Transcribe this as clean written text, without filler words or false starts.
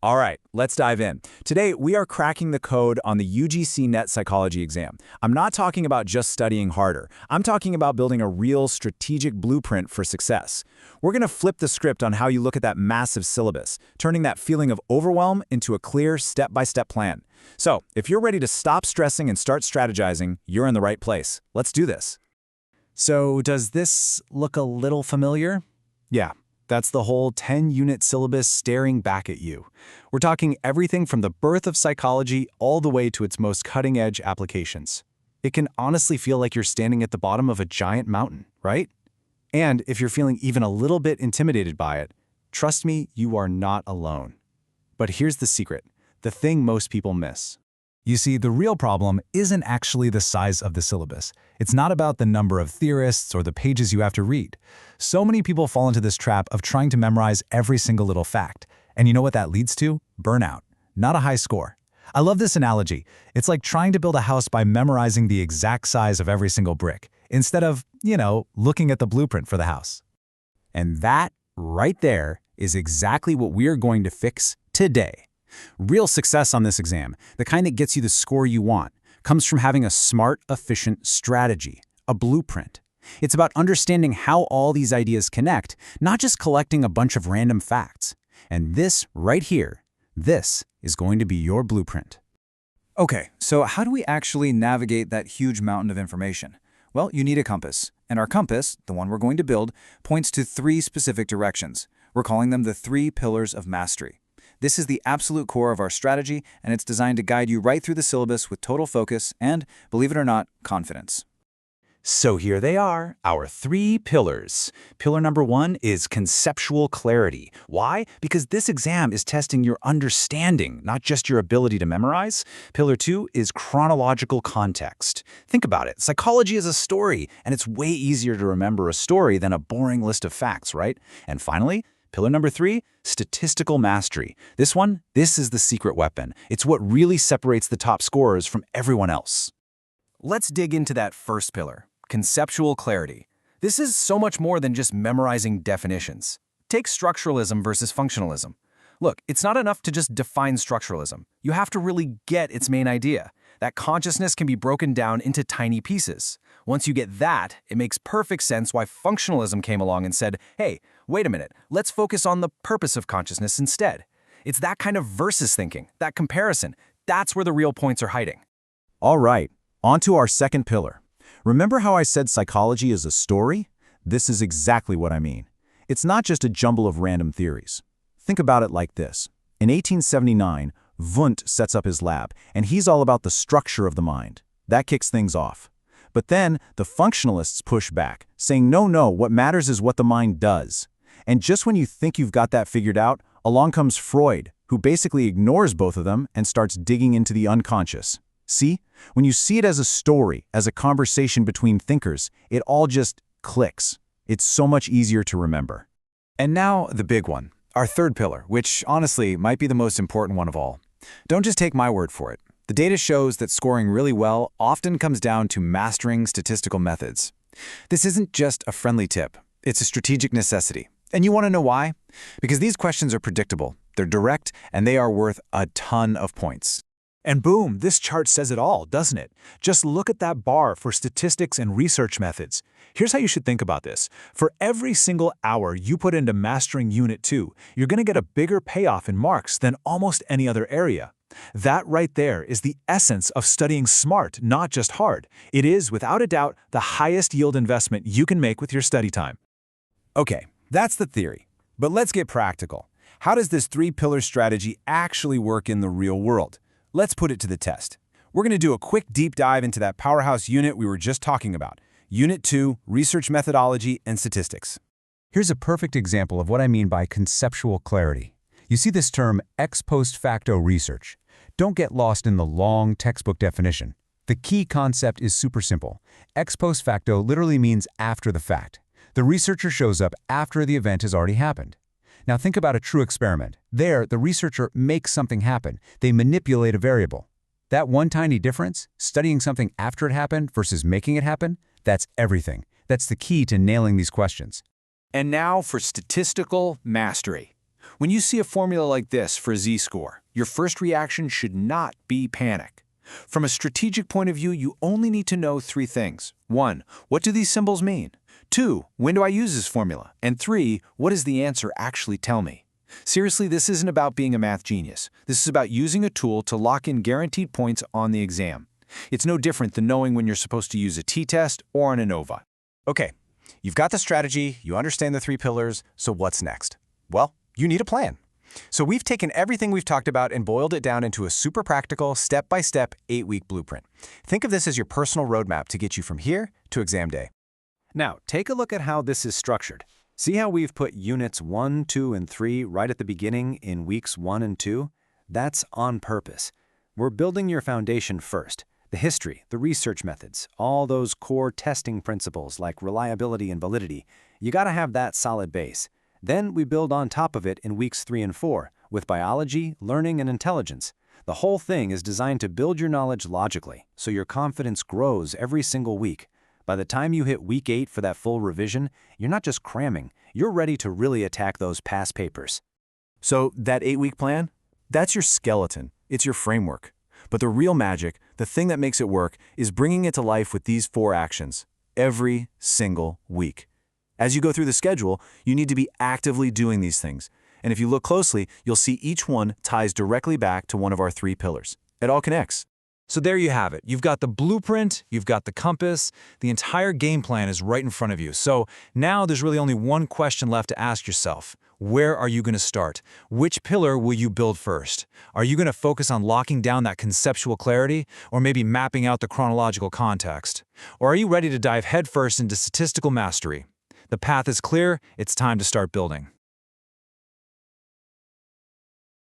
All right, let's dive in. Today, we are cracking the code on the UGC Net Psychology exam. I'm not talking about just studying harder. I'm talking about building a real strategic blueprint for success. We're going to flip the script on how you look at that massive syllabus, turning that feeling of overwhelm into a clear step-by-step plan. So, if you're ready to stop stressing and start strategizing, you're in the right place. Let's do this. So, does this look a little familiar? Yeah. That's the whole 10-unit syllabus staring back at you. We're talking everything from the birth of psychology all the way to its most cutting-edge applications. It can honestly feel like you're standing at the bottom of a giant mountain, right? And if you're feeling even a little bit intimidated by it, trust me, you are not alone. But here's the secret, the thing most people miss. You see, the real problem isn't actually the size of the syllabus. It's not about the number of theorists or the pages you have to read. So many people fall into this trap of trying to memorize every single little fact. And you know what that leads to? Burnout, not a high score. I love this analogy. It's like trying to build a house by memorizing the exact size of every single brick, instead of, looking at the blueprint for the house. And that, right there, is exactly what we're going to fix today. Real success on this exam, the kind that gets you the score you want, comes from having a smart, efficient strategy, a blueprint. It's about understanding how all these ideas connect, not just collecting a bunch of random facts. And this, right here, this is going to be your blueprint. Okay, so how do we actually navigate that huge mountain of information? Well, you need a compass. And our compass, the one we're going to build, points to 3 specific directions. We're calling them the 3 pillars of mastery. This is the absolute core of our strategy, and it's designed to guide you right through the syllabus with total focus and, believe it or not, confidence. So here they are, our 3 pillars. Pillar number 1 is conceptual clarity. Why? Because this exam is testing your understanding, not just your ability to memorize. Pillar 2 is chronological context. Think about it. Psychology is a story, and it's way easier to remember a story than a boring list of facts, right? And finally, pillar number 3, statistical mastery. This is the secret weapon. It's what really separates the top scorers from everyone else. Let's dig into that first pillar, conceptual clarity. This is so much more than just memorizing definitions. Take structuralism versus functionalism. Look, it's not enough to just define structuralism. You have to really get its main idea. That consciousness can be broken down into tiny pieces. Once you get that, it makes perfect sense why functionalism came along and said, hey, wait a minute, let's focus on the purpose of consciousness instead. It's that kind of versus thinking, that comparison. That's where the real points are hiding. All right, on to our second pillar. Remember how I said psychology is a story? This is exactly what I mean. It's not just a jumble of random theories. Think about it like this. In 1879, Wundt sets up his lab, and he's all about the structure of the mind. That kicks things off. But then the functionalists push back, saying, no, what matters is what the mind does. And just when you think you've got that figured out, along comes Freud, who basically ignores both of them and starts digging into the unconscious. See? When you see it as a story, as a conversation between thinkers, it all just clicks. It's so much easier to remember. And now the big one, our third pillar, which honestly might be the most important one of all. Don't just take my word for it. The data shows that scoring really well often comes down to mastering statistical methods. This isn't just a friendly tip. It's a strategic necessity. And you want to know why? Because these questions are predictable, they're direct, and they are worth a ton of points. And boom, this chart says it all, doesn't it? Just look at that bar for statistics and research methods. Here's how you should think about this. For every single hour you put into mastering Unit 2, you're going to get a bigger payoff in marks than almost any other area. That right there is the essence of studying smart, not just hard. It is, without a doubt, the highest yield investment you can make with your study time. Okay, that's the theory. But let's get practical. How does this 3-pillar strategy actually work in the real world? Let's put it to the test. We're going to do a quick deep dive into that powerhouse unit we were just talking about. Unit 2, Research Methodology and Statistics. Here's a perfect example of what I mean by conceptual clarity. You see this term ex post facto research. Don't get lost in the long textbook definition. The key concept is super simple. Ex post facto literally means after the fact. The researcher shows up after the event has already happened. Now think about a true experiment. There, the researcher makes something happen. They manipulate a variable. That one tiny difference, studying something after it happened versus making it happen, that's everything. That's the key to nailing these questions. And now for statistical mastery. When you see a formula like this for a z-score, your first reaction should not be panic. From a strategic point of view, you only need to know 3 things. 1. What do these symbols mean? 2. When do I use this formula? And 3. What does the answer actually tell me? Seriously, this isn't about being a math genius. This is about using a tool to lock in guaranteed points on the exam. It's no different than knowing when you're supposed to use a t-test or an ANOVA. Okay, you've got the strategy, you understand the 3 pillars, so what's next? Well, you need a plan. So we've taken everything we've talked about and boiled it down into a super practical, step-by-step, 8-week blueprint. Think of this as your personal roadmap to get you from here to exam day. Now, take a look at how this is structured. See how we've put units 1, 2, and 3 right at the beginning in weeks 1 and 2? That's on purpose. We're building your foundation first. The history, the research methods, all those core testing principles like reliability and validity. You gotta have that solid base. Then we build on top of it in weeks 3 and 4, with biology, learning, and intelligence. The whole thing is designed to build your knowledge logically, so your confidence grows every single week. By the time you hit week 8 for that full revision, you're not just cramming, you're ready to really attack those past papers. So that 8-week plan, that's your skeleton. It's your framework. But the real magic, the thing that makes it work, is bringing it to life with these 4 actions every single week. As you go through the schedule, you need to be actively doing these things. And if you look closely, you'll see each one ties directly back to one of our 3 pillars. It all connects. So there you have it. You've got the blueprint, you've got the compass, the entire game plan is right in front of you. So now there's really only one question left to ask yourself. Where are you going to start? Which pillar will you build first? Are you going to focus on locking down that conceptual clarity, or maybe mapping out the chronological context? Or are you ready to dive headfirst into statistical mastery? The path is clear, it's time to start building.